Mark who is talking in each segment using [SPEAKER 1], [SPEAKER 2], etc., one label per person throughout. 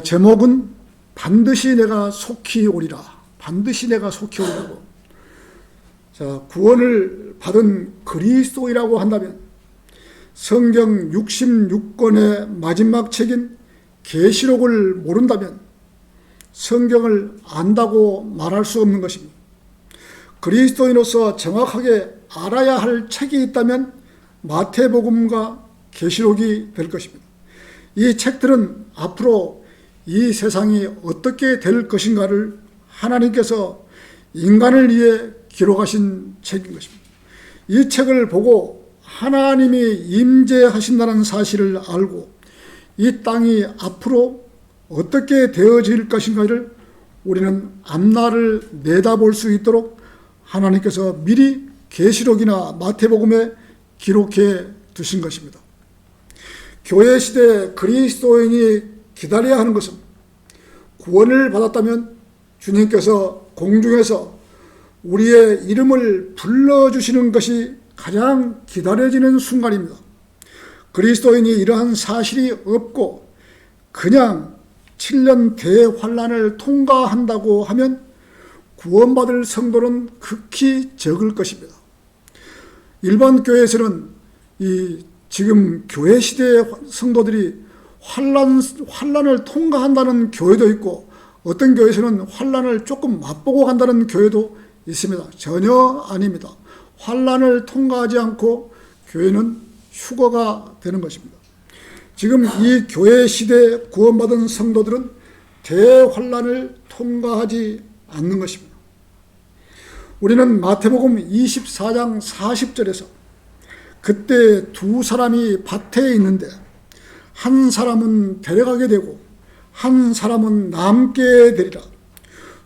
[SPEAKER 1] 제목은 반드시 내가 속히 오리라. 반드시 내가 속히 오리라고. 자, 구원을 받은 그리스도이라고 한다면 성경 66권의 마지막 책인 계시록을 모른다면 성경을 안다고 말할 수 없는 것입니다. 그리스도인으로서 정확하게 알아야 할 책이 있다면 마태복음과 계시록이 될 것입니다. 이 책들은 앞으로 이 세상이 어떻게 될 것인가를 하나님께서 인간을 위해 기록하신 책인 것입니다. 이 책을 보고 하나님이 임재하신다는 사실을 알고 이 땅이 앞으로 어떻게 되어질 것인가를 우리는 앞날을 내다볼 수 있도록 하나님께서 미리 계시록이나 마태복음에 기록해 두신 것입니다. 교회 시대 그리스도인이 기다려야 하는 것은 구원을 받았다면 주님께서 공중에서 우리의 이름을 불러주시는 것이 가장 기다려지는 순간입니다. 그리스도인이 이러한 사실이 없고 그냥 7년 대환란을 통과한다고 하면 구원받을 성도는 극히 적을 것입니다. 일반 교회에서는 지금 교회 시대의 성도들이 환란을 통과한다는 교회도 있고 어떤 교회에서는 환란을 조금 맛보고 간다는 교회도 있습니다. 전혀 아닙니다. 환란을 통과하지 않고 교회는 휴거가 되는 것입니다. 지금 이 교회 시대에 구원받은 성도들은 대환란을 통과하지 않는 것입니다. 우리는 마태복음 24장 40절에서 그때 두 사람이 밭에 있는데 한 사람은 데려가게 되고 한 사람은 남게 되리라.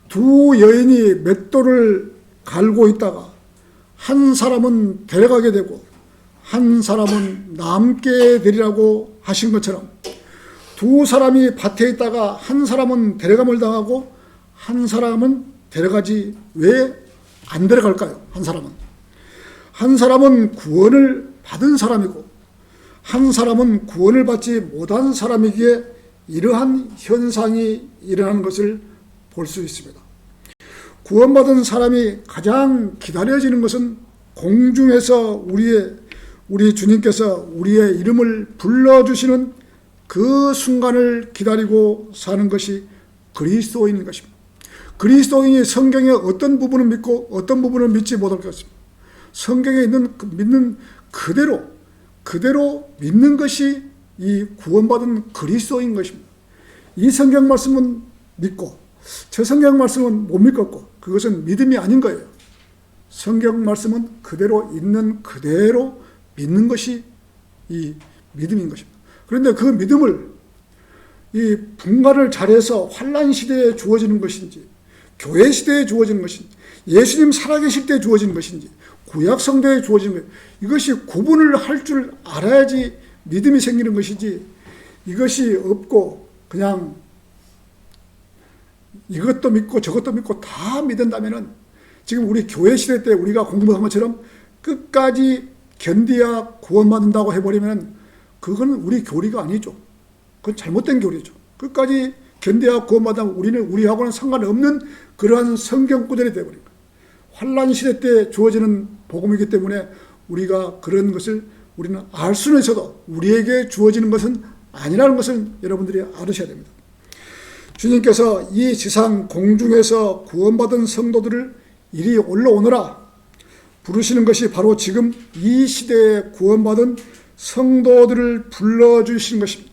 [SPEAKER 1] 두 여인이 맷돌을 갈고 있다가 한 사람은 데려가게 되고 한 사람은 남게 되리라고 하신 것처럼 두 사람이 밭에 있다가 한 사람은 데려감을 당하고 한 사람은 데려가지 왜 안 데려갈까요? 한 사람은 구원을 받은 사람이고 한 사람은 구원을 받지 못한 사람이기에 이러한 현상이 일어나는 것을 볼 수 있습니다. 구원받은 사람이 가장 기다려지는 것은 공중에서 우리 주님께서 우리의 이름을 불러주시는 그 순간을 기다리고 사는 것이 그리스도인인 것입니다. 그리스도인이 성경의 어떤 부분을 믿고 어떤 부분을 믿지 못할 것입니다. 성경에 있는 믿는 그대로 믿는 것이 이 구원받은 그리스도인 것입니다. 이 성경 말씀은 믿고 저 성경 말씀은 못 믿겠고 그것은 믿음이 아닌 거예요. 성경 말씀은 그대로 있는 그대로 믿는 것이 이 믿음인 것입니다. 그런데 그 믿음을 이 분간을 잘해서 환란 시대에 주어지는 것인지 교회 시대에 주어지는 것인지 예수님 살아계실 때 주어지는 것인지 구약 성도에 주어지는 것 이것이 구분을 할 줄 알아야지 믿음이 생기는 것이지 이것이 없고 그냥 이것도 믿고 저것도 믿고 다 믿는다면은 지금 우리 교회 시대 때 우리가 공부한 것처럼 끝까지 견디야 구원받는다고 해버리면 그거는 우리 교리가 아니죠. 그건 잘못된 교리죠. 끝까지 견뎌야 구원받으면 우리는 우리하고는 상관없는 그러한 성경 구절이 되어버린 거예요. 환란 시대 때 주어지는 복음이기 때문에 우리가 그런 것을 우리는 알 수는 있어도 우리에게 주어지는 것은 아니라는 것을 여러분들이 알으셔야 됩니다. 주님께서 이 지상 공중에서 구원받은 성도들을 이리 올라오너라 부르시는 것이 바로 지금 이 시대에 구원받은 성도들을 불러주시는 것입니다.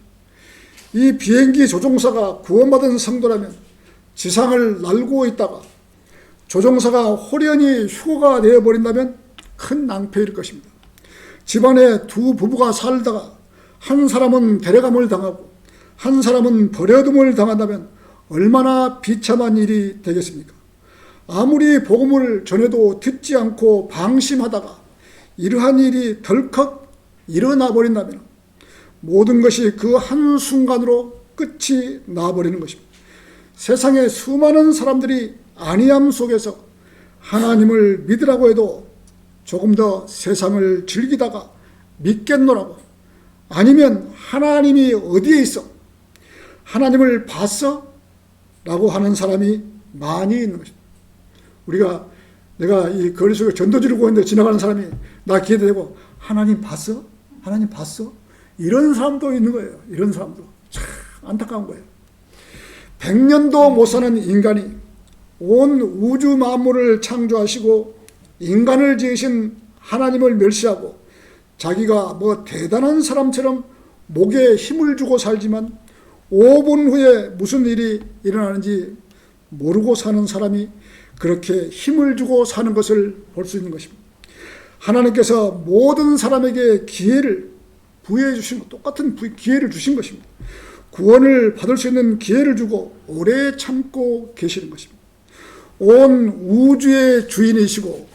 [SPEAKER 1] 이 비행기 조종사가 구원받은 성도라면 지상을 날고 있다가 조종사가 홀연히 휴거가 되어버린다면 큰 낭패일 것입니다. 집안에 두 부부가 살다가 한 사람은 데려감을 당하고 한 사람은 버려둠을 당한다면 얼마나 비참한 일이 되겠습니까? 아무리 복음을 전해도 듣지 않고 방심하다가 이러한 일이 덜컥 일어나 버린다면 모든 것이 그 한순간으로 끝이 나버리는 것입니다. 세상에 수많은 사람들이 안이함 속에서 하나님을 믿으라고 해도 조금 더 세상을 즐기다가 믿겠노라고 아니면 하나님이 어디에 있어? 하나님을 봤어? 라고 하는 사람이 많이 있는 것입니다. 내가 이 거리 속에 전도지를 보는데 지나가는 사람이 나 기대되고 하나님 봤어? 하나님 봤어? 이런 사람도 있는 거예요. 이런 사람도. 참 안타까운 거예요. 100년도 못 사는 인간이 온 우주 만물을 창조하시고 인간을 지으신 하나님을 멸시하고 자기가 뭐 대단한 사람처럼 목에 힘을 주고 살지만 5분 후에 무슨 일이 일어나는지 모르고 사는 사람이 그렇게 힘을 주고 사는 것을 볼 수 있는 것입니다. 하나님께서 모든 사람에게 기회를 부여해 주신 것, 똑같은 기회를 주신 것입니다. 구원을 받을 수 있는 기회를 주고 오래 참고 계시는 것입니다. 온 우주의 주인이시고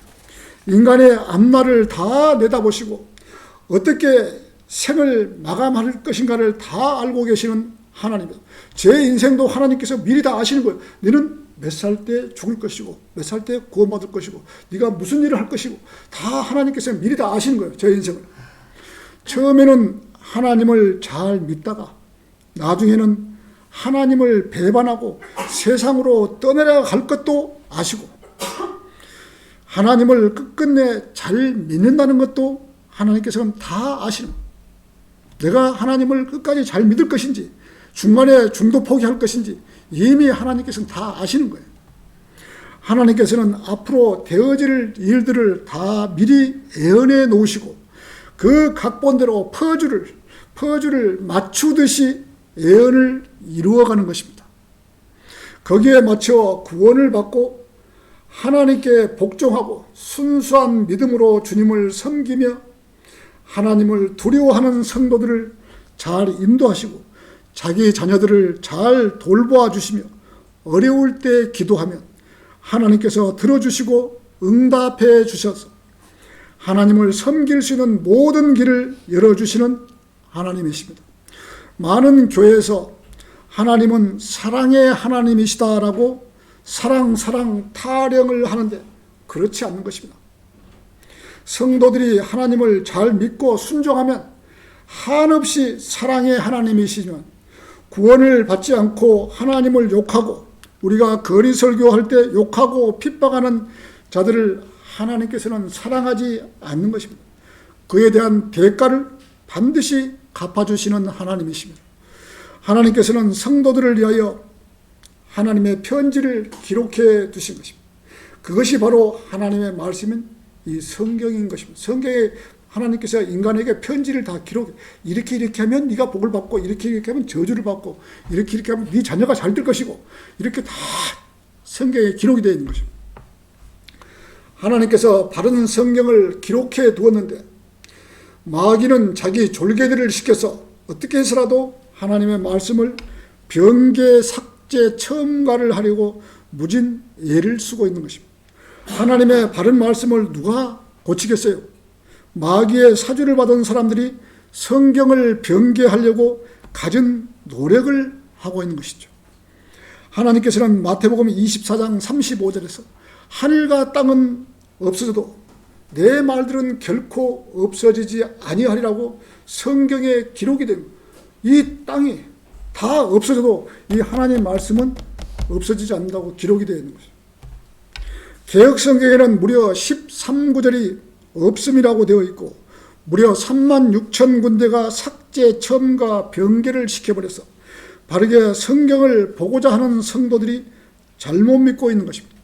[SPEAKER 1] 인간의 앞날을 다 내다보시고 어떻게 생을 마감할 것인가를 다 알고 계시는 하나님입니다. 제 인생도 하나님께서 미리 다 아시는 거예요. 너는 몇 살 때 죽을 것이고 몇 살 때 구원받을 것이고 네가 무슨 일을 할 것이고 다 하나님께서 미리 다 아시는 거예요. 제 인생을. 처음에는 하나님을 잘 믿다가 나중에는 하나님을 배반하고 세상으로 떠내려갈 것도 아시고 하나님을 끝끝내 잘 믿는다는 것도 하나님께서는 다 아시는 거예요. 내가 하나님을 끝까지 잘 믿을 것인지 중간에 중도 포기할 것인지 이미 하나님께서는 다 아시는 거예요. 하나님께서는 앞으로 되어질 일들을 다 미리 예언해 놓으시고 그 각본대로 퍼즐을 맞추듯이 예언을 이루어가는 것입니다. 거기에 맞춰 구원을 받고 하나님께 복종하고 순수한 믿음으로 주님을 섬기며 하나님을 두려워하는 성도들을 잘 인도하시고 자기 자녀들을 잘 돌보아 주시며 어려울 때 기도하면 하나님께서 들어주시고 응답해 주셔서 하나님을 섬길 수 있는 모든 길을 열어주시는 하나님이십니다. 많은 교회에서 하나님은 사랑의 하나님이시다라고 사랑 타령을 하는데 그렇지 않는 것입니다. 성도들이 하나님을 잘 믿고 순종하면 한없이 사랑의 하나님이시지만 구원을 받지 않고 하나님을 욕하고 우리가 거리 설교할 때 욕하고 핍박하는 자들을 하나님께서는 사랑하지 않는 것입니다. 그에 대한 대가를 반드시 갚아주시는 하나님이십니다. 하나님께서는 성도들을 위하여 하나님의 편지를 기록해 두신 것입니다. 그것이 바로 하나님의 말씀인 이 성경인 것입니다. 성경에 하나님께서 인간에게 편지를 다 기록해 이렇게 하면 네가 복을 받고 이렇게 하면 저주를 받고 이렇게 하면 네 자녀가 잘 될 것이고 이렇게 다 성경에 기록이 되어 있는 것입니다. 하나님께서 바른 성경을 기록해 두었는데 마귀는 자기 졸개들을 시켜서 어떻게 해서라도 하나님의 말씀을 변개, 삭제, 첨가를 하려고 무진 애를 쓰고 있는 것입니다. 하나님의 바른 말씀을 누가 고치겠어요? 마귀의 사주를 받은 사람들이 성경을 변개하려고 갖은 노력을 하고 있는 것이죠. 하나님께서는 마태복음 24장 35절에서 하늘과 땅은 없어져도 내 말들은 결코 없어지지 아니하리라고 성경에 기록이 됩니다. 이 땅이 다 없어져도 이 하나님의 말씀은 없어지지 않는다고 기록이 되어 있는 것이죠. 개혁성경에는 무려 13구절이 없음이라고 되어 있고 무려 36,000군데가 삭제, 첨가, 변개를 시켜버려서 바르게 성경을 보고자 하는 성도들이 잘못 믿고 있는 것입니다.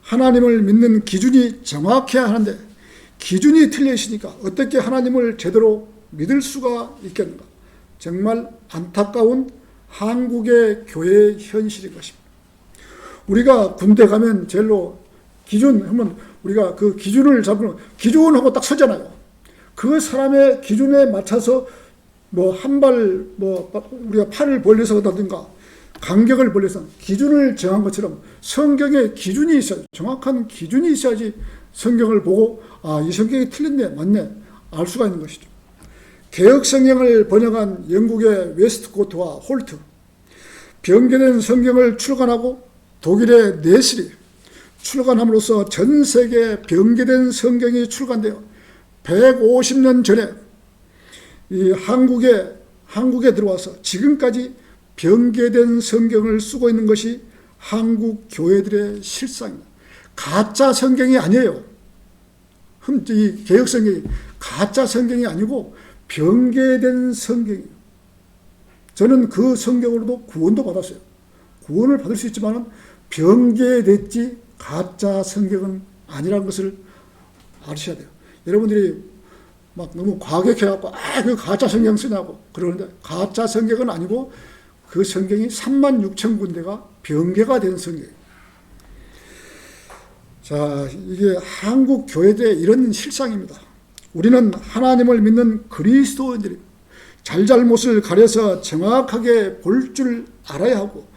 [SPEAKER 1] 하나님을 믿는 기준이 정확해야 하는데 기준이 틀려 있으니까 어떻게 하나님을 제대로 믿을 수가 있겠는가. 정말 안타까운 한국의 교회의 현실인 것입니다. 우리가 군대 가면 제일로 기준 하면 우리가 그 기준을 잡으면 기준하고 딱 서잖아요. 그 사람의 기준에 맞춰서 뭐 한 발 우리가 팔을 벌려서 하든가 간격을 벌려서 기준을 정한 것처럼 성경에 기준이 있어요. 정확한 기준이 있어야지 성경을 보고 이 성경이 틀렸네 맞네 알 수가 있는 것이죠. 개혁성경을 번역한 영국의 웨스트코트와 홀트, 변개된 성경을 출간하고 독일의 네슬이 출간함으로써 전 세계에 변개된 성경이 출간되어 150년 전에 이 한국에 들어와서 지금까지 변개된 성경을 쓰고 있는 것이 한국 교회들의 실상입니다. 가짜 성경이 아니에요. 이 개혁 성경이 가짜 성경이 아니고 변개된 성경이에요. 저는 그 성경으로도 구원도 받았어요. 구원을 받을 수 있지만 변개됐지 가짜 성경은 아니라는 것을 아셔야 돼요. 여러분들이 막 너무 과격해갖고 그 가짜 성경 쓰냐고 그러는데 가짜 성경은 아니고 그 성경이 36,000군데가 변개가 된 성경이에요. 자, 이게 한국 교회들의 이런 실상입니다. 우리는 하나님을 믿는 그리스도인들입니다. 잘잘못을 가려서 정확하게 볼 줄 알아야 하고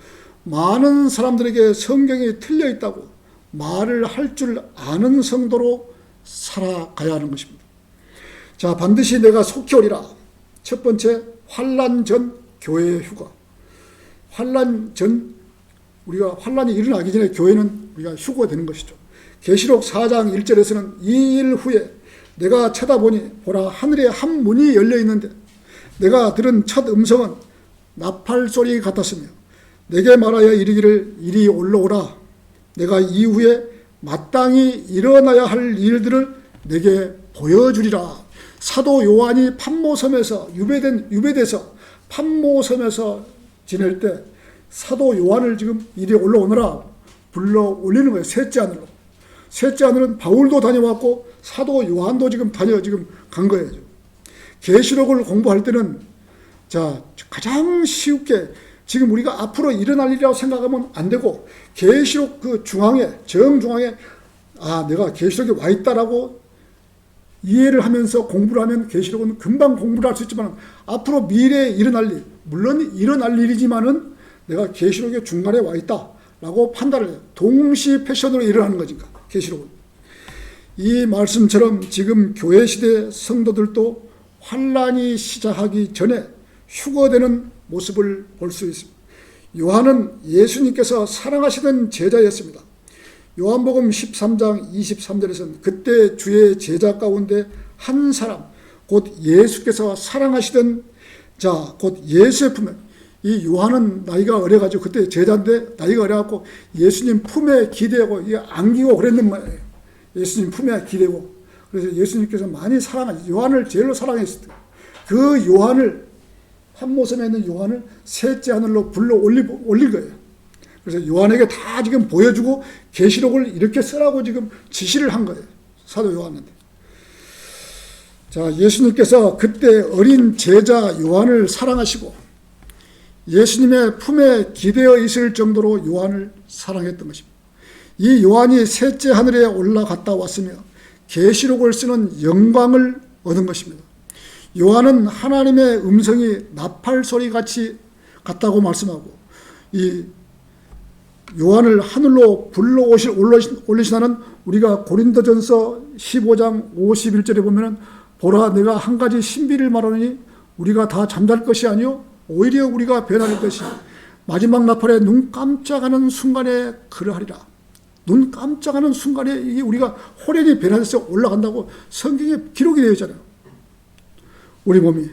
[SPEAKER 1] 많은 사람들에게 성경이 틀려 있다고 말을 할 줄 아는 성도로 살아가야 하는 것입니다. 자, 반드시 내가 속히 오리라. 첫 번째, 환난 전 교회 휴가. 환난 전, 우리가 환난이 일어나기 전에 교회는 우리가 휴거가 되는 것이죠. 계시록 4장 1절에서는 2일 후에 내가 쳐다보니 보라 하늘에 한 문이 열려 있는데 내가 들은 첫 음성은 나팔 소리 같았으며 내게 말하여 이르기를 이리 올라오라. 내가 이후에 마땅히 일어나야 할 일들을 내게 보여주리라. 사도 요한이 pat모섬에서 유배돼서 pat모섬에서 지낼 때 사도 요한을 지금 이리 올라오너라 불러 올리는 거예요. 셋째 하늘로. 셋째 하늘은 바울도 다녀왔고 사도 요한도 지금 간 거예요. 계시록을 공부할 때는 자, 가장 쉽게 지금 우리가 앞으로 일어날 일이라고 생각하면 안 되고 계시록 그 중앙에 정중앙에 내가 계시록에 와 있다라고 이해를 하면서 공부를 하면 계시록은 금방 공부를 할 수 있지만 앞으로 미래에 일어날 일, 물론 일어날 일이지만은 내가 계시록의 중간에 와 있다라고 판단을 해요. 동시 패션으로 일어나는 거니까 계시록은. 이 말씀처럼 지금 교회 시대 성도들도 환난이 시작하기 전에 휴거되는 모습을 볼 수 있습니다. 요한은 예수님께서 사랑하시던 제자였습니다. 요한복음 13장 23절에서는 그때 주의 제자 가운데 한 사람 곧 예수께서 사랑하시던 자 곧 예수의 품에 이 요한은 나이가 어려가지고 그때 제자인데 나이가 어려갖고 예수님 품에 기대고 안기고 그랬는 말이에요. 예수님 품에 기대고 그래서 예수님께서 많이 사랑하시 요한을 제일로 사랑했을 때 그 요한을 pat모섬에 있는 요한을 셋째 하늘로 불러 올린 거예요. 그래서 요한에게 다 지금 보여주고 계시록을 이렇게 쓰라고 지금 지시를 한 거예요. 사도 요한한테. 자, 예수님께서 그때 어린 제자 요한을 사랑하시고 예수님의 품에 기대어 있을 정도로 요한을 사랑했던 것입니다. 이 요한이 셋째 하늘에 올라갔다 왔으며 계시록을 쓰는 영광을 얻은 것입니다. 요한은 하나님의 음성이 나팔 소리 같이 같다고 말씀하고 이 요한을 하늘로 불러 올리시나는 우리가 고린도전서 15장 51절에 보면은 보라 내가 한 가지 신비를 말하니 우리가 다 잠잘 것이 아니요 오히려 우리가 변할 것이 마지막 나팔에 눈 깜짝하는 순간에 그러하리라. 눈 깜짝하는 순간에 이게 우리가 호련히 변화돼서 올라간다고 성경에 기록이 되어 있잖아요. 우리 몸이.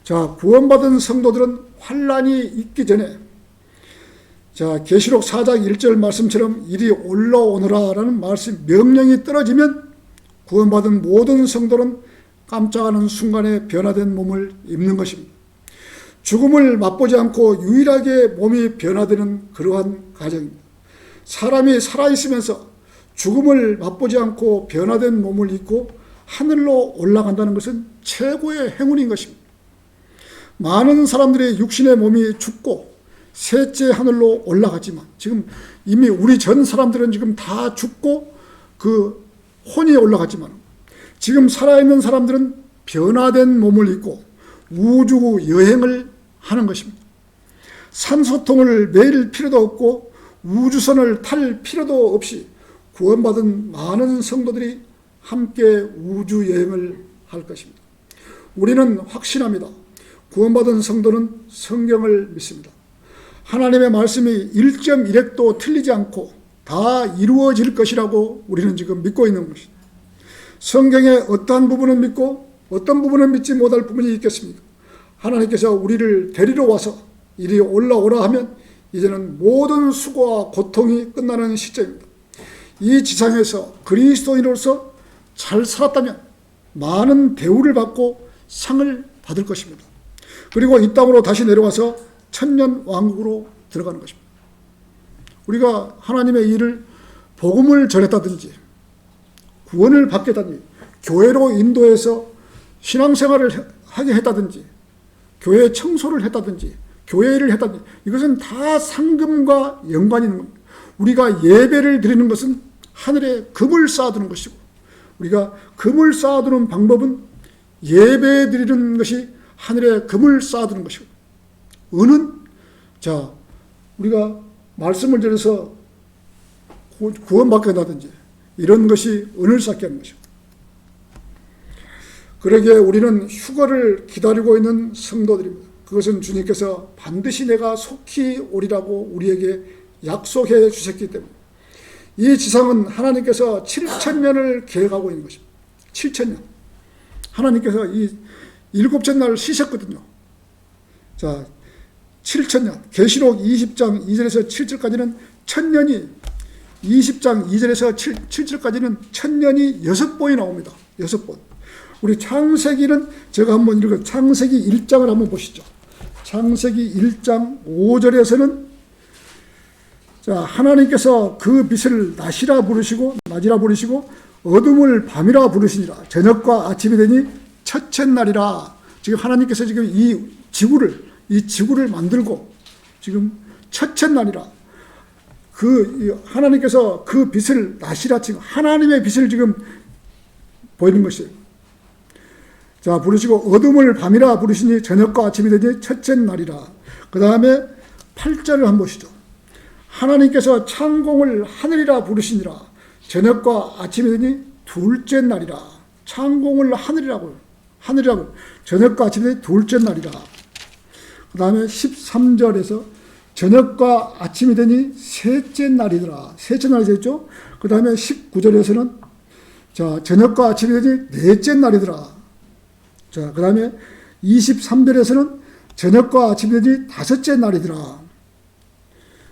[SPEAKER 1] 자, 구원받은 성도들은 환난이 있기 전에 자, 계시록 4장 1절 말씀처럼 이리 올라오너라라는 말씀 명령이 떨어지면 구원받은 모든 성도는 깜짝하는 순간에 변화된 몸을 입는 것입니다. 죽음을 맛보지 않고 유일하게 몸이 변화되는 그러한 과정입니다. 사람이 살아있으면서 죽음을 맛보지 않고 변화된 몸을 입고 하늘로 올라간다는 것은 최고의 행운인 것입니다. 많은 사람들의 육신의 몸이 죽고 셋째 하늘로 올라갔지만 지금 이미 우리 전 사람들은 지금 다 죽고 그 혼이 올라갔지만 지금 살아있는 사람들은 변화된 몸을 입고 우주 여행을 하는 것입니다. 산소통을 매일 필요도 없고 우주선을 탈 필요도 없이 구원받은 많은 성도들이 함께 우주 여행을 할 것입니다. 우리는 확신합니다. 구원받은 성도는 성경을 믿습니다. 하나님의 말씀이 1.1획도 틀리지 않고 다 이루어질 것이라고 우리는 지금 믿고 있는 것입니다. 성경의 어떠한 부분은 믿고 어떤 부분은 믿지 못할 부분이 있겠습니까? 하나님께서 우리를 데리러 와서 이리 올라오라 하면 이제는 모든 수고와 고통이 끝나는 시점입니다. 이 지상에서 그리스도인으로서 잘 살았다면 많은 대우를 받고 상을 받을 것입니다. 그리고 이 땅으로 다시 내려와서 천년 왕국으로 들어가는 것입니다. 우리가 하나님의 일을 복음을 전했다든지 구원을 받겠다든지 교회로 인도해서 신앙생활을 하게 했다든지 교회 청소를 했다든지 교회 일을 했다든지 이것은 다 상금과 연관이 있는 겁니다. 우리가 예배를 드리는 것은 하늘에 금을 쌓아두는 것이고 우리가 금을 쌓아두는 방법은 예배 드리는 것이 하늘에 금을 쌓아두는 것이고 은은 자 우리가 말씀을 들어서 구원받게 한다든지 이런 것이 은을 쌓게 하는 것이고 그러기에 우리는 휴거를 기다리고 있는 성도들입니다. 그것은 주님께서 반드시 내가 속히 오리라고 우리에게 약속해 주셨기 때문에 이 지상은 하나님께서 7,000년을 계획하고 있는 것입니다. 7,000년. 하나님께서 이 일곱째 날 쉬셨거든요. 자, 7,000년. 계시록 20장 2절에서 7절까지는 1,000년이 20장 2절에서 7절까지는 1,000년이 6번이 나옵니다. 6번. 우리 창세기는 제가 한번 읽어 창세기 1장을 한번 보시죠. 창세기 1장 5절에서는 자, 하나님께서 그 빛을 낮이라 부르시고 어둠을 밤이라 부르시니라. 저녁과 아침이 되니 첫째 날이라. 지금 하나님께서 지금 이 지구를 만들고 지금 첫째 날이라. 하나님께서 그 빛을 낮이라 지금 하나님의 빛을 지금 보이는 것이에요. 자, 부르시고 어둠을 밤이라 부르시니 저녁과 아침이 되니 첫째 날이라. 그 다음에 8절을 한번 보시죠. 하나님께서 창공을 하늘이라 부르시니라. 저녁과 아침이 되니 둘째 날이라. 창공을 하늘이라고. 저녁과 아침이 되니 둘째 날이라. 그 다음에 13절에서 저녁과 아침이 되니 셋째 날이더라. 셋째 날이 됐죠. 그 다음에 19절에서는 자, 저녁과 아침이 되니 넷째 날이더라. 자, 그 다음에 23절에서는 저녁과 아침이 되니 다섯째 날이더라.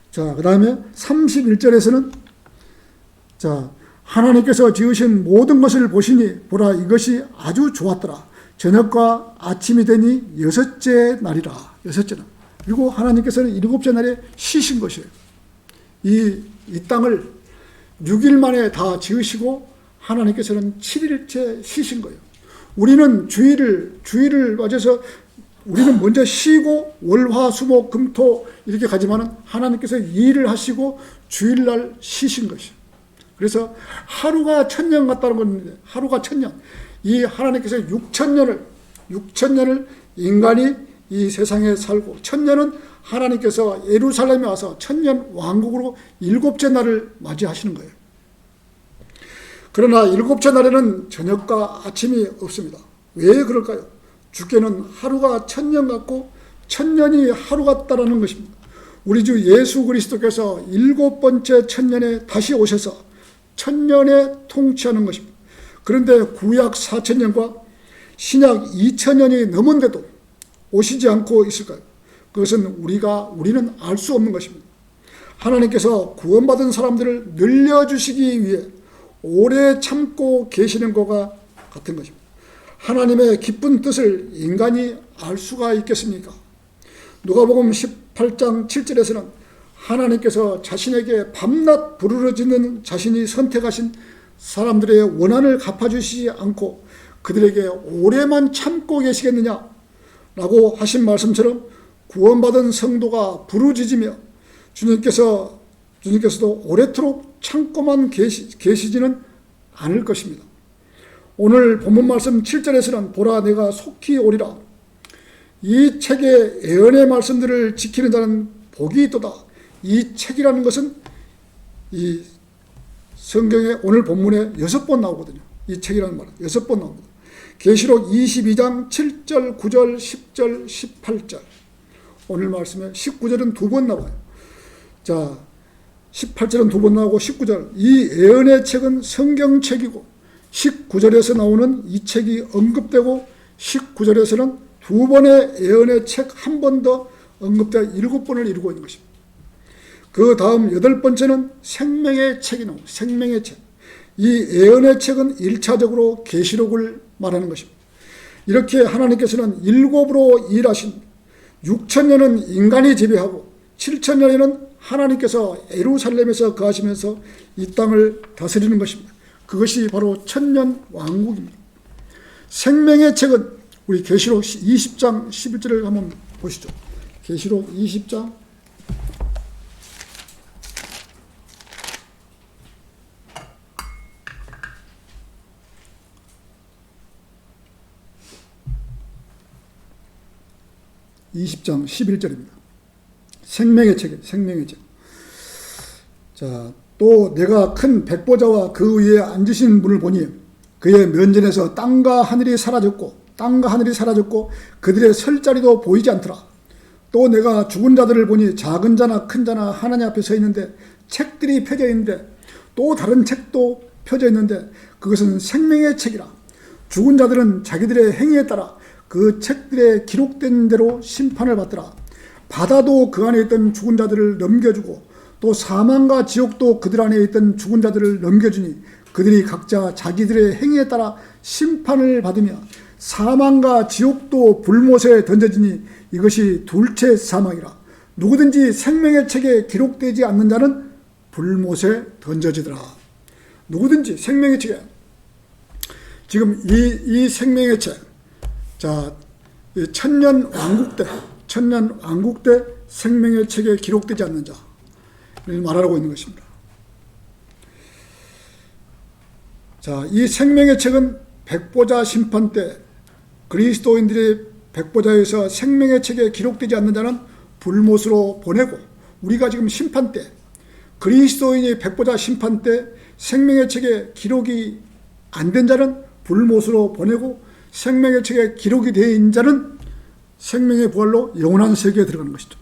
[SPEAKER 1] 자, 그 다음에 31절에서는 자, 하나님께서 지으신 모든 것을 보시니 보라 이것이 아주 좋았더라. 저녁과 아침이 되니 여섯째 날이라. 여섯째 날. 그리고 하나님께서는 일곱째 날에 쉬신 것이에요. 이 땅을 6일 만에 다 지으시고 하나님께서는 7일째 쉬신 거예요. 우리는 주일을 맞아서 우리는 먼저 쉬고 월화수목 금토 이렇게 가지만은 하나님께서 일을 하시고 주일날 쉬신 것이에요. 그래서 하루가 1,000년 같다는 건데 하루가 1,000년. 이 하나님께서 6,000년을 인간이 이 세상에 살고 1,000년은 하나님께서 예루살렘에 와서 1,000년 왕국으로 일곱째 날을 맞이하시는 거예요. 그러나 일곱째 날에는 저녁과 아침이 없습니다. 왜 그럴까요? 주께는 하루가 1,000년 같고 1,000년이 하루 같다라는 것입니다. 우리 주 예수 그리스도께서 일곱 번째 1,000년에 다시 오셔서 1,000년에 통치하는 것입니다. 그런데 구약 4,000년과 신약 2,000년이 넘은데도 오시지 않고 있을까요? 그것은 우리는 알 수 없는 것입니다. 하나님께서 구원받은 사람들을 늘려주시기 위해 오래 참고 계시는 것과 같은 것입니다. 하나님의 기쁜 뜻을 인간이 알 수가 있겠습니까? 누가복음 18장 7절에서는 하나님께서 자신에게 밤낮 부르짖는 자신이 선택하신 사람들의 원한을 갚아주시지 않고 그들에게 오래만 참고 계시겠느냐 라고 하신 말씀처럼 구원받은 성도가 부르짖으며 주님께서도 오래도록 참고만 계시지는 않을 것입니다. 오늘 본문 말씀 7절에서는 보라 내가 속히 오리라. 이 책의 예언의 말씀들을 지키는 자는 복이 있도다. 이 책이라는 것은 이 성경의 오늘 본문에 6번 나오거든요. 이 책이라는 말은 6번 나옵니다. 계시록 22장 7절, 9절, 10절, 18절. 오늘 말씀에 19절은 2번 나와요. 자, 18절은 2번 나오고 19절. 이 예언의 책은 성경책이고 19절에서 나오는 이 책이 언급되고 19절에서는 2번의 예언의 책 한 번 더 언급되어 7번을 이루고 있는 것입니다. 그 다음 8번째는 생명의 책이 나옵니다. 생명의 책. 이 예언의 책은 1차적으로 계시록을 말하는 것입니다. 이렇게 하나님께서는 7으로 일하신 6,000년은 인간이 지배하고 7,000년에는 하나님께서 예루살렘에서 거하시면서 이 땅을 다스리는 것입니다. 그것이 바로 천년 왕국입니다. 생명의 책은 우리 계시록 20장 11절을 한번 보시죠. 계시록 20장 11절입니다. 생명의 책, 생명의 책. 자, 또 내가 큰 백보자와 그 위에 앉으신 분을 보니 그의 면전에서 땅과 하늘이 사라졌고 그들의 설 자리도 보이지 않더라. 또 내가 죽은 자들을 보니 작은 자나 큰 자나 하나님 앞에 서 있는데 책들이 펴져 있는데 또 다른 책도 펴져 있는데 그것은 생명의 책이라. 죽은 자들은 자기들의 행위에 따라 그 책들에 기록된 대로 심판을 받더라. 바다도 그 안에 있던 죽은 자들을 넘겨주고 또 사망과 지옥도 그들 안에 있던 죽은 자들을 넘겨주니 그들이 각자 자기들의 행위에 따라 심판을 받으며 사망과 지옥도 불못에 던져지니 이것이 둘째 사망이라. 누구든지 생명의 책에 기록되지 않는 자는 불못에 던져지더라. 누구든지 생명의 책에, 지금 이 생명의 책, 자, 천년 왕국 때 생명의 책에 기록되지 않는 자를 말하고 있는 것입니다. 자, 이 생명의 책은 백보자 심판 때 그리스도인들이 백보자에서 생명의 책에 기록되지 않는 자는 불못으로 보내고, 우리가 지금 심판 때 그리스도인이 백보자 심판 때 생명의 책에 기록이 안 된 자는 불못으로 보내고, 생명의 책에 기록이 되어 있는 자는 생명의 부활로 영원한 세계에 들어가는 것이죠.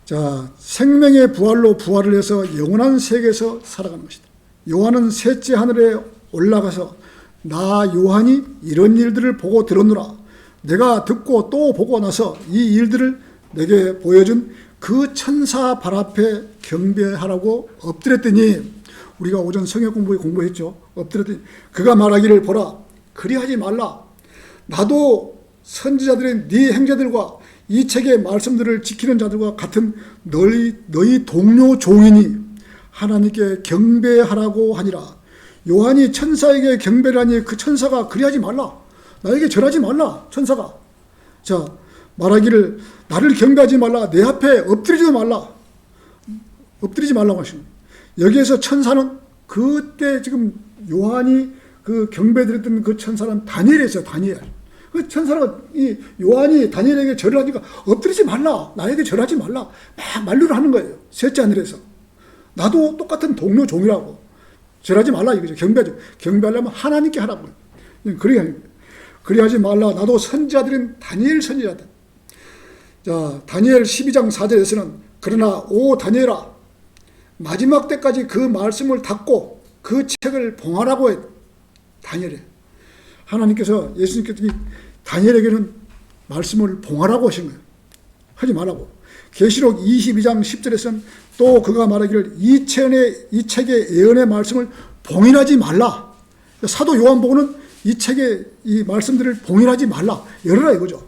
[SPEAKER 1] 자, 생명의 부활로 부활을 해서 영원한 세계에서 살아가는 것이다. 요한은 셋째 하늘에 올라가서 나 요한이 이런 일들을 보고 들었노라. 내가 듣고 또 보고 나서 이 일들을 내게 보여준 그 천사 발 앞에 경배하라고 엎드렸더니, 우리가 오전 성경 공부했죠. 엎드렸더니 그가 말하기를, 보라, 그리하지 말라. 나도 선지자들인 네 형제들과 이 책의 말씀들을 지키는 자들과 같은 너희 동료 종이니 하나님께 경배하라고 하니라. 요한이 천사에게 경배를 하니 그 천사가 그리하지 말라, 나에게 절하지 말라. 천사가 자 말하기를, 나를 경배하지 말라, 내 앞에 엎드리지도 말라, 엎드리지 말라고 하시는. 여기에서 천사는 그때 지금 요한이 그 경배드렸던 그 천사는 다니엘이었어요. 다니엘. 그 천사가 이 요한이 다니엘에게 절을 하니까 엎드리지 말라, 나에게 절하지 말라, 막 만류를 하는 거예요. 셋째 하늘에서. 나도 똑같은 동료 종이라고, 절하지 말라 이거죠. 경배하려면 하나님께 하라고. 그리하지 말라. 나도 선지자들인 다니엘 선지자들. 자, 다니엘 12장 4절에서는 그러나 오 다니엘아, 마지막 때까지 그 말씀을 닫고 그 책을 봉하라고 해. 다니엘에 하나님께서, 예수님께서 다니엘에게는 말씀을 봉하라고 하신 거예요. 하지 말라고. 계시록 22장 10절에서는 또 그가 말하기를, 이 책의 예언의 말씀을 봉인하지 말라. 사도 요한복음은 이 책의 이 말씀들을 봉인하지 말라, 열어라 이거죠.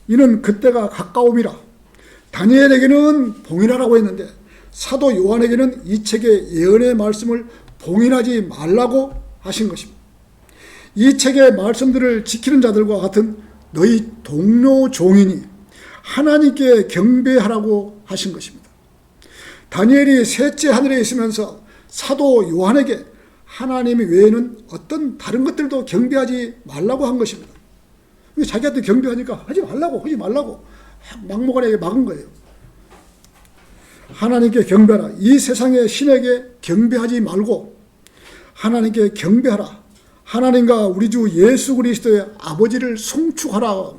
[SPEAKER 1] 이는 그때가 가까움이라. 다니엘에게는 봉인하라고 했는데 사도 요한에게는 이 책의 예언의 말씀을 봉인하지 말라고 하신 것입니다. 이 책의 말씀들을 지키는 자들과 같은 너희 동료 종이니 하나님께 경배하라고 하신 것입니다. 다니엘이 셋째 하늘에 있으면서 사도 요한에게 하나님 외에는 어떤 다른 것들도 경배하지 말라고 한 것입니다. 자기한테 경배하니까 하지 말라고 막무가내에 막은 거예요. 하나님께 경배하라. 이 세상의 신에게 경배하지 말고 하나님께 경배하라. 하나님과 우리 주 예수 그리스도의 아버지를 송축하라.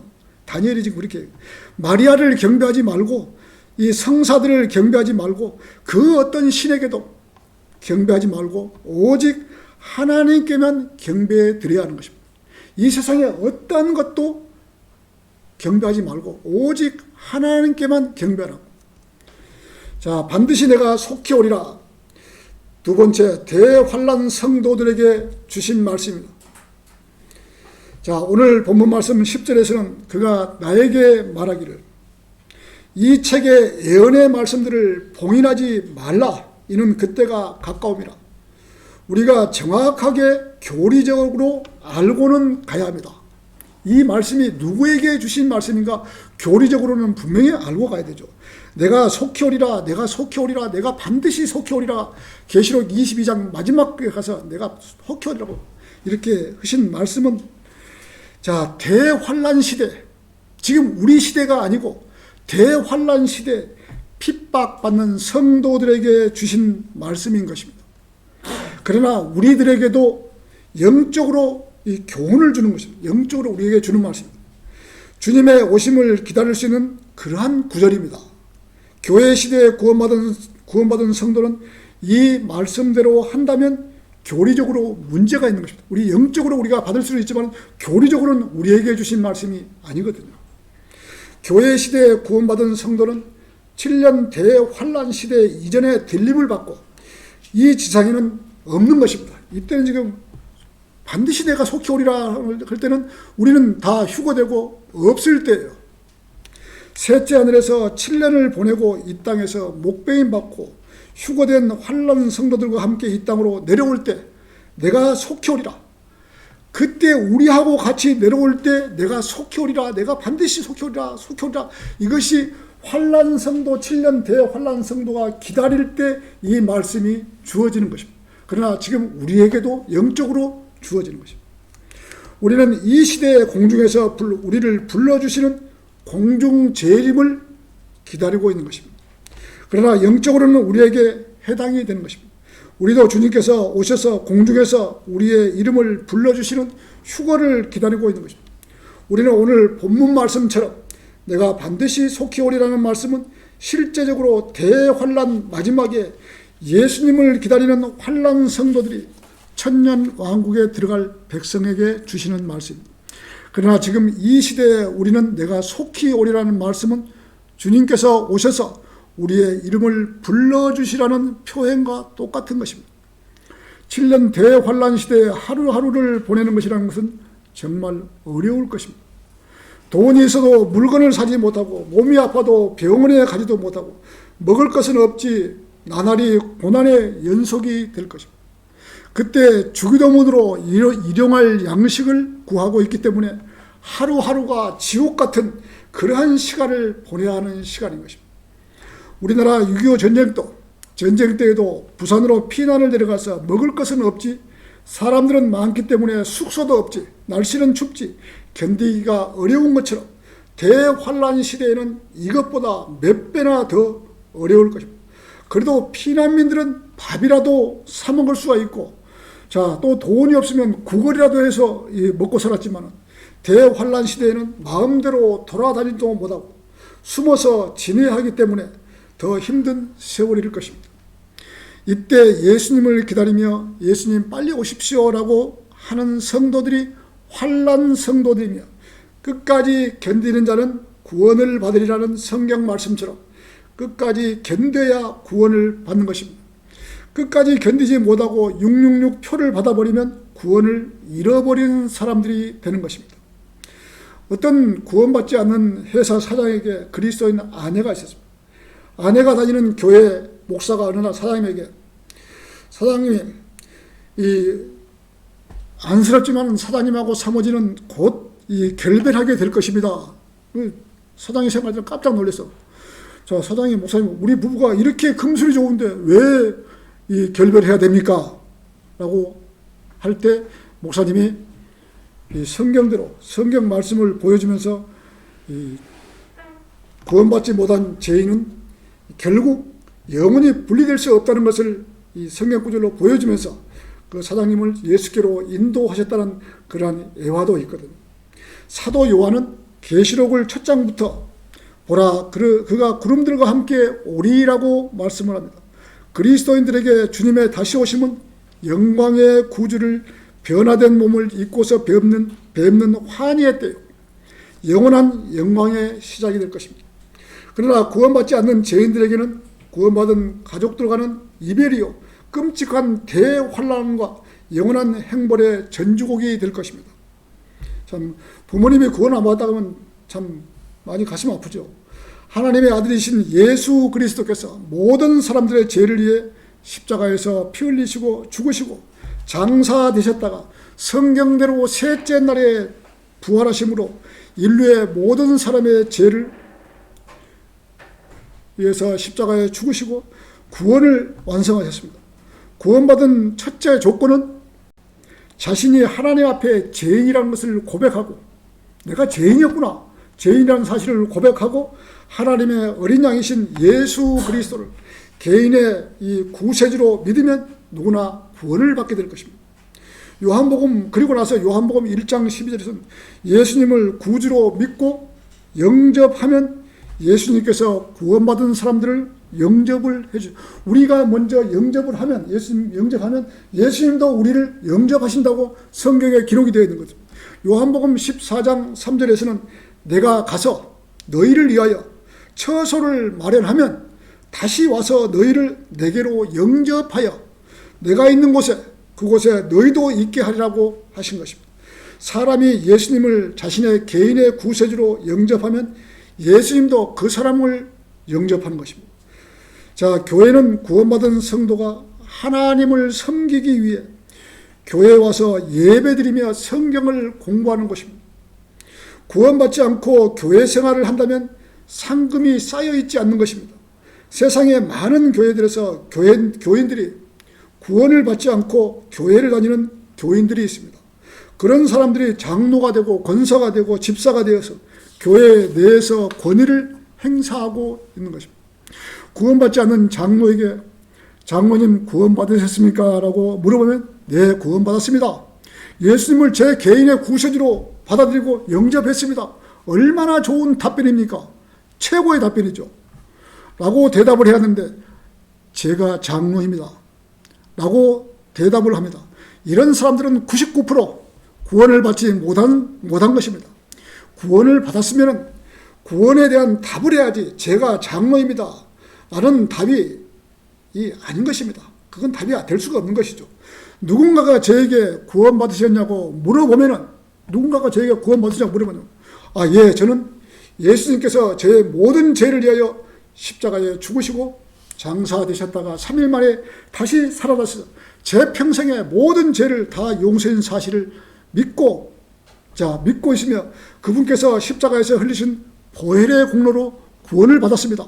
[SPEAKER 1] 다니엘이 지금 그렇게, 마리아를 경배하지 말고 이 성사들을 경배하지 말고 그 어떤 신에게도 경배하지 말고 오직 하나님께만 경배해 드려야 하는 것입니다. 이 세상에 어떤 것도 경배하지 말고 오직 하나님께만 경배하라고. 자, 반드시 내가 속히 오리라. 두 번째, 대환란 성도들에게 주신 말씀입니다. 자, 오늘 본문 말씀 10절에서는 그가 나에게 말하기를 이 책의 예언의 말씀들을 봉인하지 말라. 이는 그때가 가까움이라. 우리가 정확하게 교리적으로 알고는 가야 합니다. 이 말씀이 누구에게 주신 말씀인가? 교리적으로는 분명히 알고 가야 되죠. 내가 속히 오리라, 내가 속히 오리라, 내가 반드시 속히 오리라. 계시록 22장 마지막에 가서 내가 속히 오리라고 이렇게 하신 말씀은, 자, 대환란 시대, 지금 우리 시대가 아니고 대환란 시대 핍박받는 성도들에게 주신 말씀인 것입니다. 그러나 우리들에게도 영적으로 이 교훈을 주는 것입니다. 영적으로 우리에게 주는 말씀입니다. 주님의 오심을 기다릴 수 있는 그러한 구절입니다. 교회 시대에 구원받은 성도는 이 말씀대로 한다면 교리적으로 문제가 있는 것입니다. 우리 영적으로 우리가 받을 수는 있지만 교리적으로는 우리에게 주신 말씀이 아니거든요. 교회 시대에 구원받은 성도는 7년 대환란 시대 이전에 들림을 받고 이 지상에는 없는 것입니다. 이때는 지금 반드시 내가 속히 오리라 할 때는 우리는 다 휴거되고 없을 때예요. 셋째 하늘에서 7년을 보내고 이 땅에서 목배임 받고 휴거된 환란 성도들과 함께 이 땅으로 내려올 때 내가 속히 오리라. 그때 우리하고 같이 내려올 때 내가 속히 오리라. 내가 반드시 속히 오리라. 속히 오리라. 이것이 환란 성도 7년 대환란 성도가 기다릴 때 이 말씀이 주어지는 것입니다. 그러나 지금 우리에게도 영적으로 주어지는 것입니다. 우리는 이 시대의 공중에서 우리를 불러주시는 공중 재림을 기다리고 있는 것입니다. 그러나 영적으로는 우리에게 해당이 되는 것입니다. 우리도 주님께서 오셔서 공중에서 우리의 이름을 불러주시는 휴거를 기다리고 있는 것입니다. 우리는 오늘 본문 말씀처럼 내가 반드시 속히 오리라는 말씀은 실제적으로 대환란 마지막에 예수님을 기다리는 환란 성도들이 천년 왕국에 들어갈 백성에게 주시는 말씀입니다. 그러나 지금 이 시대에 우리는 내가 속히 오리라는 말씀은 주님께서 오셔서 우리의 이름을 불러주시라는 표현과 똑같은 것입니다. 7년 대환란 시대에 하루하루를 보내는 것이라는 것은 정말 어려울 것입니다. 돈이 있어도 물건을 사지 못하고 몸이 아파도 병원에 가지도 못하고 먹을 것은 없지 나날이 고난의 연속이 될 것입니다. 그때 주기도문으로 일용할 양식을 구하고 있기 때문에 하루하루가 지옥 같은 그러한 시간을 보내야 하는 시간인 것입니다. 우리나라 6.25 전쟁 때에도 부산으로 피난을 내려가서 먹을 것은 없지, 사람들은 많기 때문에 숙소도 없지, 날씨는 춥지, 견디기가 어려운 것처럼 대환란 시대에는 이것보다 몇 배나 더 어려울 것입니다. 그래도 피난민들은 밥이라도 사 먹을 수가 있고, 자, 또 돈이 없으면 구걸이라도 해서 먹고 살았지만 대환란 시대에는 마음대로 돌아다니지도 못하고 숨어서 지내야 하기 때문에 더 힘든 세월일 것입니다. 이때 예수님을 기다리며 예수님 빨리 오십시오라고 하는 성도들이 환란 성도들이며 끝까지 견디는 자는 구원을 받으리라는 성경 말씀처럼 끝까지 견뎌야 구원을 받는 것입니다. 끝까지 견디지 못하고 666 표를 받아버리면 구원을 잃어버리는 사람들이 되는 것입니다. 어떤 구원받지 않는 회사 사장에게 그리스도인 아내가 있었습니다. 아내가 다니는 교회 목사가 어느 날 사장님에게, 사장님이 안쓰럽지만 사장님하고 사모지는 곧 결별하게 될 것입니다. 사장이 생각할 때 깜짝 놀랐어. 저 사장이, 목사님, 우리 부부가 이렇게 금술이 좋은데 왜 결별해야 됩니까? 라고 할 때 목사님이 성경대로 성경 말씀을 보여주면서 구원받지 못한 죄인은 결국 영원히 분리될 수 없다는 것을 이 성경 구절로 보여주면서 그 사장님을 예수께로 인도하셨다는 그러한 예화도 있거든요. 사도 요한은 계시록을 첫 장부터 보라 그가 구름들과 함께 오리라고 말씀을 합니다. 그리스도인들에게 주님의 다시 오심은 영광의 구주를 변화된 몸을 입고서 뵙는 환희의 때요. 영원한 영광의 시작이 될 것입니다. 그러나 구원받지 않는 죄인들에게는 구원받은 가족들과는 이별이요 끔찍한 대환란과 영원한 행벌의 전주곡이 될 것입니다. 참 부모님이 구원 안 받았다 그러면 참 많이 가슴 아프죠. 하나님의 아들이신 예수 그리스도께서 모든 사람들의 죄를 위해 십자가에서 피 흘리시고 죽으시고 장사되셨다가 성경대로 셋째 날에 부활하심으로 인류의 모든 사람의 죄를 위해서 십자가에 죽으시고 구원을 완성하셨습니다. 구원받은 첫째 조건은 자신이 하나님 앞에 죄인이라는 것을 고백하고 내가 죄인이었구나, 죄인이라는 사실을 고백하고 하나님의 어린 양이신 예수 그리스도를 개인의 이 구세주로 믿으면 누구나 구원을 받게 될 것입니다. 요한복음, 그리고 나서 요한복음 1장 12절에서는 예수님을 구주로 믿고 영접하면 예수님께서 구원받은 사람들을 영접을 해주죠. 우리가 먼저 영접을 하면, 예수님 영접하면 예수님도 우리를 영접하신다고 성경에 기록이 되어 있는 거죠. 요한복음 14장 3절에서는 내가 가서 너희를 위하여 처소를 마련하면 다시 와서 너희를 내게로 영접하여 내가 있는 곳에 그곳에 너희도 있게 하리라고 하신 것입니다. 사람이 예수님을 자신의 개인의 구세주로 영접하면 예수님도 그 사람을 영접하는 것입니다. 자, 교회는 구원받은 성도가 하나님을 섬기기 위해 교회에 와서 예배드리며 성경을 공부하는 것입니다. 구원받지 않고 교회 생활을 한다면 상금이 쌓여있지 않는 것입니다. 세상의 많은 교회들에서 교인들이 구원을 받지 않고 교회를 다니는 교인들이 있습니다. 그런 사람들이 장로가 되고 권사가 되고 집사가 되어서 교회 내에서 권위를 행사하고 있는 것입니다. 구원받지 않는 장로에게 장로님 구원받으셨습니까? 라고 물어보면 네, 구원받았습니다. 예수님을 제 개인의 구세주로 받아들이고 영접했습니다. 얼마나 좋은 답변입니까? 최고의 답변이죠. 라고 대답을 해야 하는데 제가 장로입니다. 라고 대답을 합니다. 이런 사람들은 99% 구원을 받지 못한 것입니다. 구원을 받았으면 구원에 대한 답을 해야지 제가 장로입니다. 라는 답이 아닌 것입니다. 그건 답이 될 수가 없는 것이죠. 누군가가 저에게 구원받으셨냐고 물어보면은 누군가가 저에게 구원받으셨냐고 물어보면 예, 저는 예수님께서 제 모든 죄를 위하여 십자가에 죽으시고 장사되셨다가 3일 만에 다시 살아나셔서 제 평생의 모든 죄를 다 용서한 사실을 믿고 있으며 그분께서 십자가에서 흘리신 보혈의 공로로 구원을 받았습니다.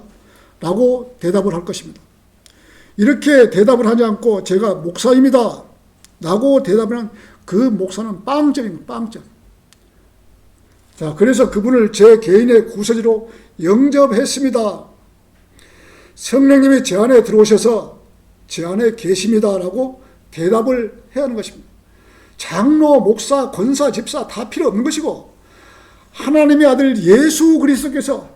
[SPEAKER 1] 라고 대답을 할 것입니다. 이렇게 대답을 하지 않고 제가 목사입니다. 라고 대답을 한 그 목사는 빵점입니다. 빵점. 자, 그래서 그분을 제 개인의 구세주로 영접했습니다. 성령님이 제 안에 들어오셔서 제 안에 계십니다. 라고 대답을 해야 하는 것입니다. 장로, 목사, 권사, 집사 다 필요 없는 것이고 하나님의 아들 예수 그리스도께서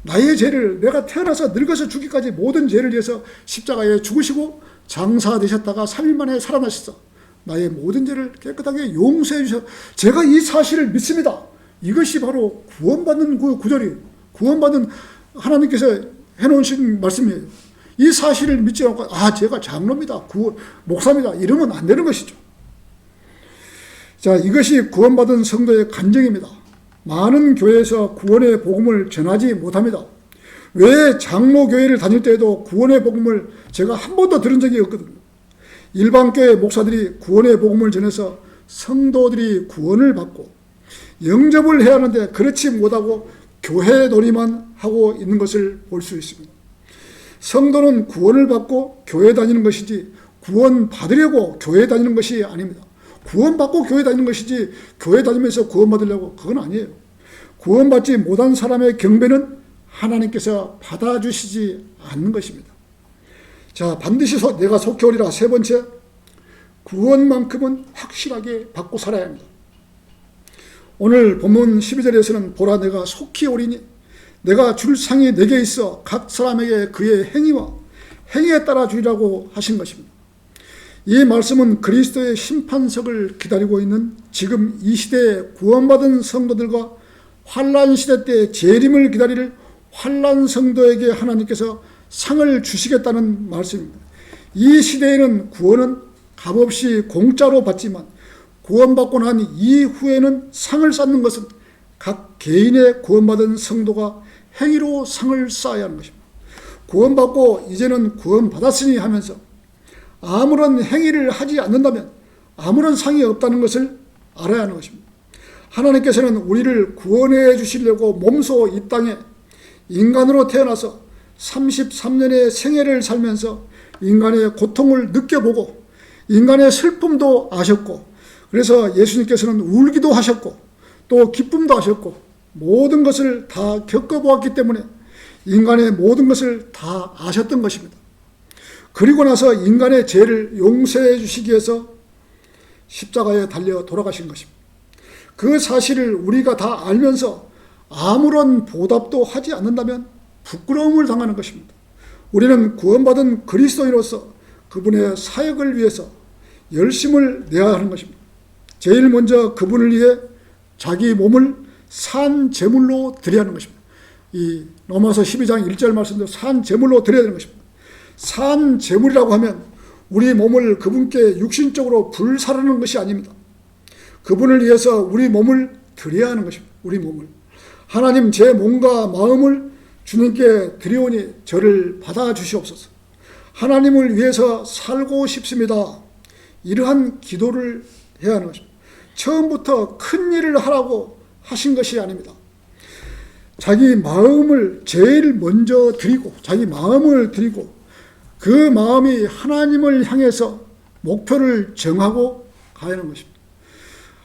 [SPEAKER 1] 나의 죄를 내가 태어나서 늙어서 죽기까지 모든 죄를 위해서 십자가에 죽으시고 장사되셨다가 3일 만에 살아나셨어. 나의 모든 죄를 깨끗하게 용서해 주셔서 제가 이 사실을 믿습니다. 이것이 바로 구원받는 그 구절이에요. 구원받는 하나님께서 해놓으신 말씀이에요. 이 사실을 믿지 않고 제가 장로입니다. 목사입니다. 이러면 안 되는 것이죠. 자, 이것이 구원받은 성도의 간증입니다. 많은 교회에서 구원의 복음을 전하지 못합니다. 왜 장로교회를 다닐 때에도 구원의 복음을 제가 한 번도 들은 적이 없거든요. 일반 교회 목사들이 구원의 복음을 전해서 성도들이 구원을 받고 영접을 해야 하는데 그렇지 못하고 교회 놀이만 하고 있는 것을 볼 수 있습니다. 성도는 구원을 받고 교회 다니는 것이지 구원 받으려고 교회 다니는 것이 아닙니다. 구원받고 교회 다니는 것이지 교회 다니면서 구원받으려고 그건 아니에요. 구원받지 못한 사람의 경배는 하나님께서 받아주시지 않는 것입니다. 자, 반드시 내가 속히 오리라. 세 번째, 구원만큼은 확실하게 받고 살아야 합니다. 오늘 본문 12절에서는 보라 내가 속히 오리니 내가 줄 상이 내게 있어 각 사람에게 그의 행위와 행위에 따라 주리라고 하신 것입니다. 이 말씀은 그리스도의 심판석을 기다리고 있는 지금 이 시대에 구원받은 성도들과 환난 시대 때 재림을 기다릴 환난 성도에게 하나님께서 상을 주시겠다는 말씀입니다. 이 시대에는 구원은 값없이 공짜로 받지만 구원받고 난 이후에는 상을 쌓는 것은 각 개인의 구원받은 성도가 행위로 상을 쌓아야 하는 것입니다. 구원받고 이제는 구원받았으니 하면서 아무런 행위를 하지 않는다면 아무런 상이 없다는 것을 알아야 하는 것입니다. 하나님께서는 우리를 구원해 주시려고 몸소 이 땅에 인간으로 태어나서 33년의 생애를 살면서 인간의 고통을 느껴보고 인간의 슬픔도 아셨고, 그래서 예수님께서는 울기도 하셨고 또 기쁨도 하셨고 모든 것을 다 겪어보았기 때문에 인간의 모든 것을 다 아셨던 것입니다. 그리고 나서 인간의 죄를 용서해 주시기 위해서 십자가에 달려 돌아가신 것입니다. 그 사실을 우리가 다 알면서 아무런 보답도 하지 않는다면 부끄러움을 당하는 것입니다. 우리는 구원받은 그리스도인으로서 그분의 사역을 위해서 열심을 내야 하는 것입니다. 제일 먼저 그분을 위해 자기 몸을 산 제물로 드려야 하는 것입니다. 이 로마서 12장 1절 말씀대로 산 제물로 드려야 하는 것입니다. 산 제물이라고 하면 우리 몸을 그분께 육신적으로 불사르는 것이 아닙니다. 그분을 위해서 우리 몸을 드려야 하는 것입니다. 우리 몸을. 하나님, 제 몸과 마음을 주님께 드리오니 저를 받아주시옵소서. 하나님을 위해서 살고 싶습니다. 이러한 기도를 해야 하는 것입니다. 처음부터 큰 일을 하라고 하신 것이 아닙니다. 자기 마음을 제일 먼저 드리고, 자기 마음을 드리고, 그 마음이 하나님을 향해서 목표를 정하고 가야 하는 것입니다.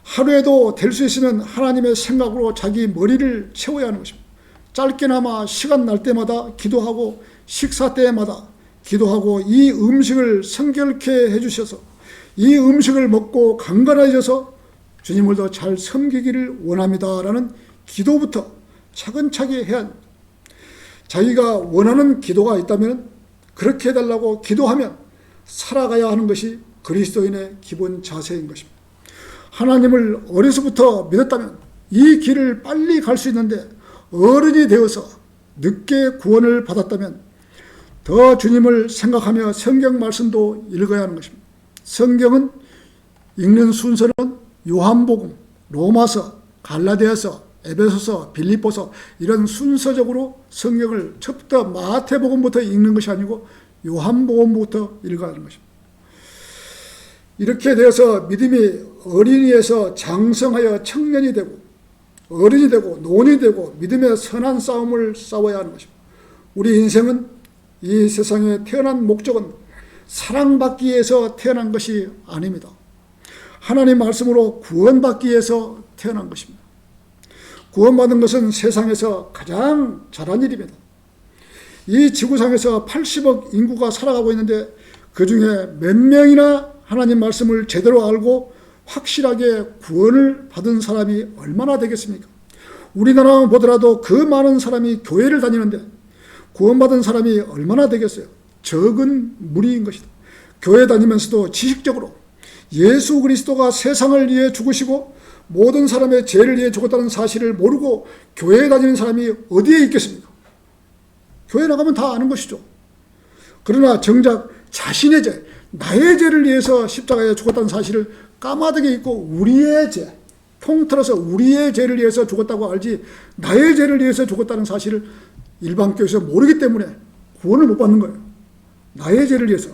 [SPEAKER 1] 하루에도 될 수 있으면 하나님의 생각으로 자기 머리를 채워야 하는 것입니다. 짧게나마 시간 날 때마다 기도하고 식사 때마다 기도하고 이 음식을 성결케 해주셔서 이 음식을 먹고 강건해져서 주님을 더 잘 섬기기를 원합니다라는 기도부터 차근차기 해야 합니다. 자기가 원하는 기도가 있다면 그렇게 해달라고 기도하면 살아가야 하는 것이 그리스도인의 기본 자세인 것입니다. 하나님을 어려서부터 믿었다면 이 길을 빨리 갈 수 있는데 어른이 되어서 늦게 구원을 받았다면 더 주님을 생각하며 성경 말씀도 읽어야 하는 것입니다. 성경은 읽는 순서는 요한복음, 로마서, 갈라디아서, 에베소서, 빌립보서 이런 순서적으로 성경을 첫부터 마태복음부터 읽는 것이 아니고 요한복음부터 읽어야 하는 것입니다. 이렇게 되어서 믿음이 어린이에서 장성하여 청년이 되고 어른이 되고 노인이 되고 믿음의 선한 싸움을 싸워야 하는 것입니다. 우리 인생은 이 세상에 태어난 목적은 사랑받기 위해서 태어난 것이 아닙니다. 하나님 말씀으로 구원받기 위해서 태어난 것입니다. 구원받는 것은 세상에서 가장 잘한 일입니다. 이 지구상에서 80억 인구가 살아가고 있는데 그 중에 몇 명이나 하나님 말씀을 제대로 알고 확실하게 구원을 받은 사람이 얼마나 되겠습니까? 우리나라만 보더라도 그 많은 사람이 교회를 다니는데 구원받은 사람이 얼마나 되겠어요? 적은 무리인 것이다. 교회 다니면서도 지식적으로 예수 그리스도가 세상을 위해 죽으시고 모든 사람의 죄를 위해 죽었다는 사실을 모르고 교회에 다니는 사람이 어디에 있겠습니까? 교회 나가면 다 아는 것이죠. 그러나 정작 자신의 죄, 나의 죄를 위해서 십자가에 죽었다는 사실을 까마득히 잊고 우리의 죄, 통틀어서 우리의 죄를 위해서 죽었다고 알지 나의 죄를 위해서 죽었다는 사실을 일반 교회에서 모르기 때문에 구원을 못 받는 거예요. 나의 죄를 위해서.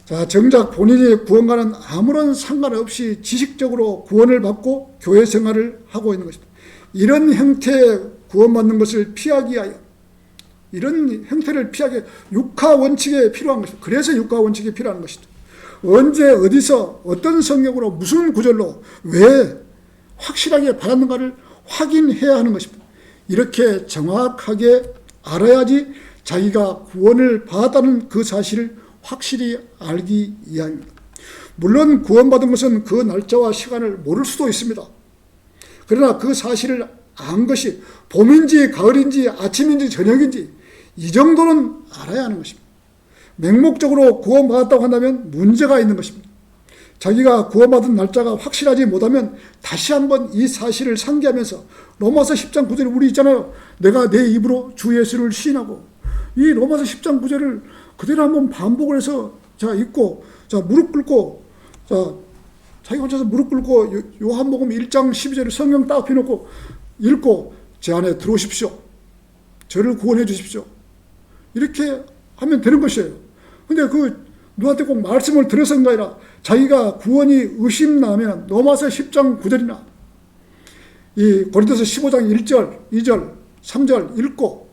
[SPEAKER 1] 자, 정작 본인이 구원과는 아무런 상관없이 지식적으로 구원을 받고 교회 생활을 하고 있는 것입니다. 이런 형태의 구원받는 것을 피하기 위하여 이런 형태를 피하게 육하 원칙에 필요한 것입니다. 그래서 육하 원칙이 필요한 것이죠. 언제 어디서 어떤 성경으로 무슨 구절로 왜 확실하게 받았는가를 확인해야 하는 것입니다. 이렇게 정확하게 알아야지 자기가 구원을 받았다는 그 사실을 확실히 알기 위함입니다. 물론 구원받은 것은 그 날짜와 시간을 모를 수도 있습니다. 그러나 그 사실을 안 것이 봄인지 가을인지 아침인지 저녁인지 이 정도는 알아야 하는 것입니다. 맹목적으로 구원받았다고 한다면 문제가 있는 것입니다. 자기가 구원받은 날짜가 확실하지 못하면 다시 한번 이 사실을 상기하면서 로마서 10장 9절 우리 있잖아요. 내가 내 입으로 주 예수를 시인하고, 이 로마서 10장 9절을 그대로 한번 반복을 해서 읽고 무릎 꿇고 자기 혼자서 무릎 꿇고 요한복음 1장 12절을 성경 딱 펴놓고 읽고 제 안에 들어오십시오. 저를 구원해 주십시오. 이렇게 하면 되는 것이에요. 근데 누구한테 꼭 말씀을 들어서가 아니라 자기가 구원이 의심나면 로마서 10장 9절이나 이 고린도서 15장 1절, 2절, 3절 읽고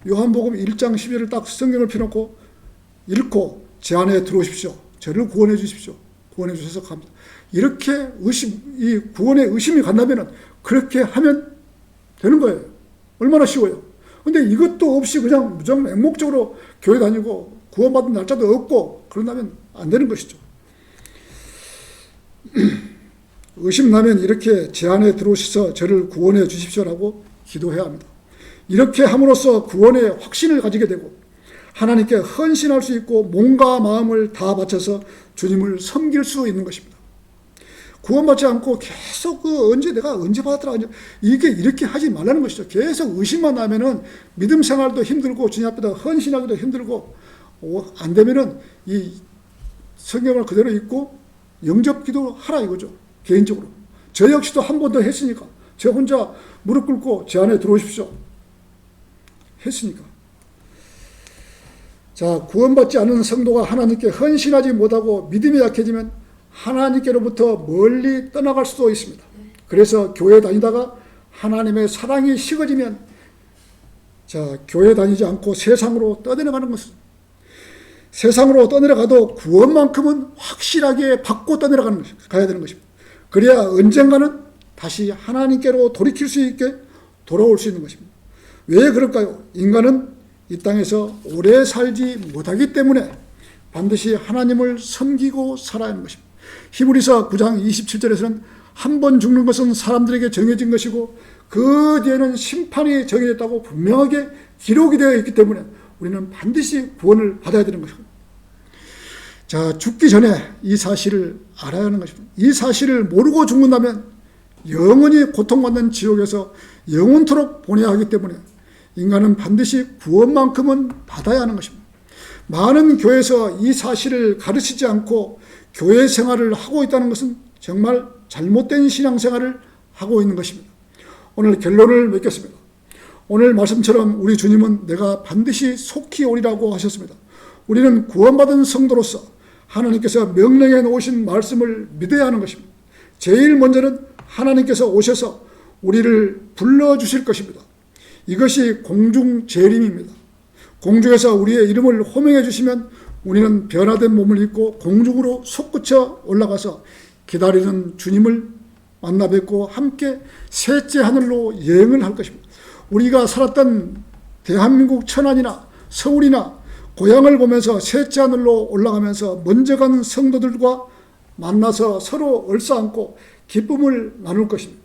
[SPEAKER 1] 요한복음 1장 12절을 딱 성경을 펴놓고 읽고 제 안에 들어오십시오. 저를 구원해 주십시오. 구원해 주셔서 감사합니다. 이렇게 이 구원에 의심이 간다면 그렇게 하면 되는 거예요. 얼마나 쉬워요. 근데 이것도 없이 그냥 무조건 맹목적으로 교회 다니고 구원받은 날짜도 없고 그런다면 안 되는 것이죠. 의심나면 이렇게 제 안에 들어오셔서 저를 구원해 주십시오라고 기도해야 합니다. 이렇게 함으로써 구원의 확신을 가지게 되고 하나님께 헌신할 수 있고 몸과 마음을 다 바쳐서 주님을 섬길 수 있는 것입니다. 구원받지 않고 계속 내가 언제 받았더라, 이게 이렇게 하지 말라는 것이죠. 계속 의심만 나면은 믿음 생활도 힘들고 주님 앞에다 헌신하기도 힘들고 안 되면은 이 성경을 그대로 읽고 영접기도 하라 이거죠. 개인적으로 저 역시도 한 번 더 했으니까 저 혼자 무릎 꿇고 제 안에 들어오십시오 했으니까. 구원받지 않은 성도가 하나님께 헌신하지 못하고 믿음이 약해지면 하나님께로부터 멀리 떠나갈 수도 있습니다. 그래서 교회 다니다가 하나님의 사랑이 식어지면 교회 다니지 않고 세상으로 떠내려가는 것은, 세상으로 떠내려가도 구원만큼은 확실하게 받고 가야 되는 것입니다. 그래야 언젠가는 다시 하나님께로 돌이킬 수 있게 돌아올 수 있는 것입니다. 왜 그럴까요? 인간은 이 땅에서 오래 살지 못하기 때문에 반드시 하나님을 섬기고 살아야 하는 것입니다. 히브리서 9장 27절에서는 한 번 죽는 것은 사람들에게 정해진 것이고 그 뒤에는 심판이 정해졌다고 분명하게 기록이 되어 있기 때문에 우리는 반드시 구원을 받아야 되는 것입니다. 죽기 전에 이 사실을 알아야 하는 것입니다. 이 사실을 모르고 죽는다면 영원히 고통받는 지옥에서 영원토록 보내야 하기 때문에 인간은 반드시 구원만큼은 받아야 하는 것입니다. 많은 교회에서 이 사실을 가르치지 않고 교회 생활을 하고 있다는 것은 정말 잘못된 신앙생활을 하고 있는 것입니다. 오늘 결론을 맺겠습니다. 오늘 말씀처럼 우리 주님은 내가 반드시 속히 오리라고 하셨습니다. 우리는 구원받은 성도로서 하나님께서 명령해 놓으신 말씀을 믿어야 하는 것입니다. 제일 먼저는 하나님께서 오셔서 우리를 불러주실 것입니다. 이것이 공중 재림입니다. 공중에서 우리의 이름을 호명해 주시면 우리는 변화된 몸을 입고 공중으로 솟구쳐 올라가서 기다리는 주님을 만나 뵙고 함께 셋째 하늘로 여행을 할 것입니다. 우리가 살았던 대한민국 천안이나 서울이나 고향을 보면서 셋째 하늘로 올라가면서 먼저 간 성도들과 만나서 서로 얼싸안고 기쁨을 나눌 것입니다.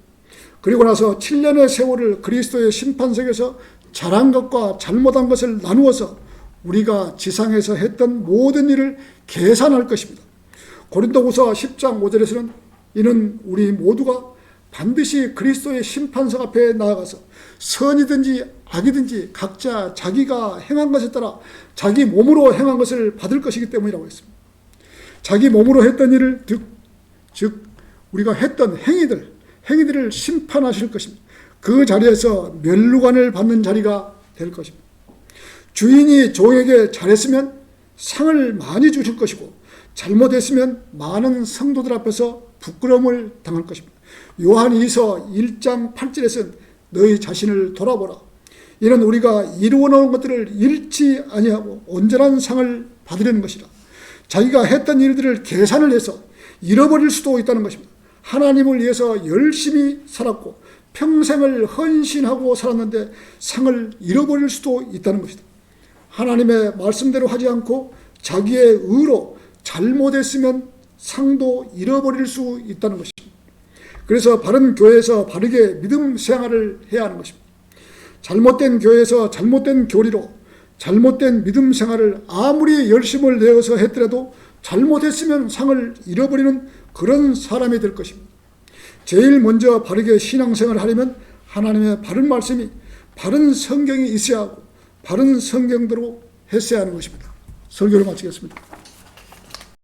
[SPEAKER 1] 그리고 나서 7년의 세월을 그리스도의 심판석에서 잘한 것과 잘못한 것을 나누어서 우리가 지상에서 했던 모든 일을 계산할 것입니다. 고린도후서 10장 5절에서는 이는 우리 모두가 반드시 그리스도의 심판석 앞에 나아가서 선이든지 악이든지 각자 자기가 행한 것에 따라 자기 몸으로 행한 것을 받을 것이기 때문이라고 했습니다. 자기 몸으로 했던 일을 즉 우리가 했던 행위들을 심판하실 것입니다. 그 자리에서 면류관을 받는 자리가 될 것입니다. 주인이 종에게 잘했으면 상을 많이 주실 것이고 잘못했으면 많은 성도들 앞에서 부끄러움을 당할 것입니다. 요한 2서 1장 8절에서는 너희 자신을 돌아보라. 이는 우리가 이루어 놓은 것들을 잃지 아니하고 온전한 상을 받으려는 것이라. 자기가 했던 일들을 계산을 해서 잃어버릴 수도 있다는 것입니다. 하나님을 위해서 열심히 살았고 평생을 헌신하고 살았는데 상을 잃어버릴 수도 있다는 것이다. 하나님의 말씀대로 하지 않고 자기의 의로 잘못했으면 상도 잃어버릴 수 있다는 것입니다. 그래서 바른 교회에서 바르게 믿음 생활을 해야 하는 것입니다. 잘못된 교회에서 잘못된 교리로 잘못된 믿음 생활을 아무리 열심을 내어서 했더라도 잘못했으면 상을 잃어버리는 그런 사람이 될 것입니다. 제일 먼저 바르게 신앙생활을 하려면 하나님의 바른 말씀이, 바른 성경이 있어야 하고 바른 성경대로 했어야 하는 것입니다. 설교를 마치겠습니다.